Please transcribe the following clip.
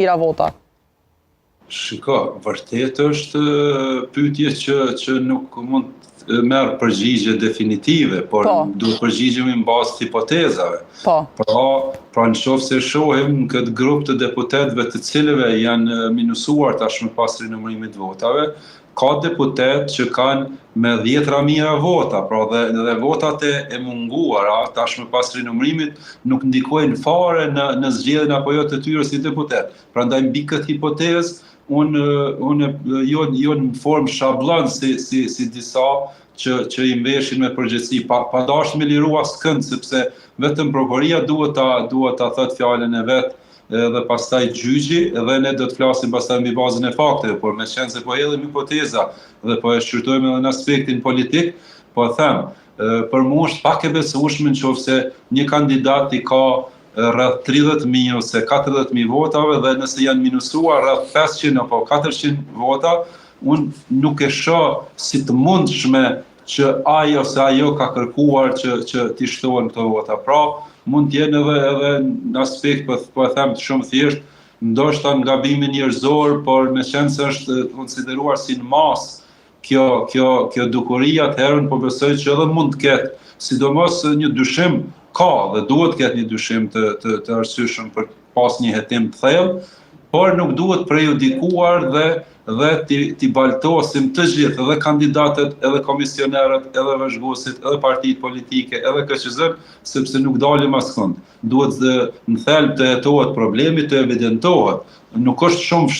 mira vota? Shiko, vërtet është pyetje që nuk mund të merr përgjigje definitive, por duhet përgjigjemi mbas të hipotezave. Pra në qoftë se shohim këtë grup të deputetëve të cilëve janë minusuar tashmë pas rinumërimit votave, ka deputet që kanë me 10.000 vota, pra dhe votat e munguara tashmë pas rinumërimit nuk ndikojnë fare në zgjedhjen apo jo të tyre si deputet. Prandaj mbi këtë hipotezë unë jo në formë shablon si disa që i mbeshin me përgjithësi, pa dashur me liru askënd, sepse vetëm prokuroria duhet ta thotë fjalën e vet dhe pastaj gjyqi, dhe ne do të flasim pastaj mbi bazën e fakteve, por me qenë se po hedhim hipoteza dhe po e shqyrtojmë edhe në aspektin politik, po them, për mua është pak e besueshme nëse një kandidat i ka rreth 30.000 ose 40.000 votave dhe nëse janë minusuar rreth 500 apo 400 vota, unë nuk e shoh si të mundshme që ai ose ajo ka kërkuar që t'i shtohen këto vota. Pra, mund t'jenë edhe në aspekt, po e them shumë thjesht, ndoshta në gabimin njerëzor, por me qenë se është konsideruar si në masë kjo dukuri, atëherën po besoj që edhe mund të ketë, sidomos një dyshim ka dhe duhet ketë një dyshim të arsyeshëm për pas një hetim të thellë, por nuk duhet prejudikuar dhe t'i baltosim të gjithë, edhe kandidatët, edhe komisionerët, edhe vëzhguesit, edhe partitë politike, edhe KQZ, sepse nuk dalim askund. Duhet në thelb të hetohet problemi, të evidentohet. Nuk është shumë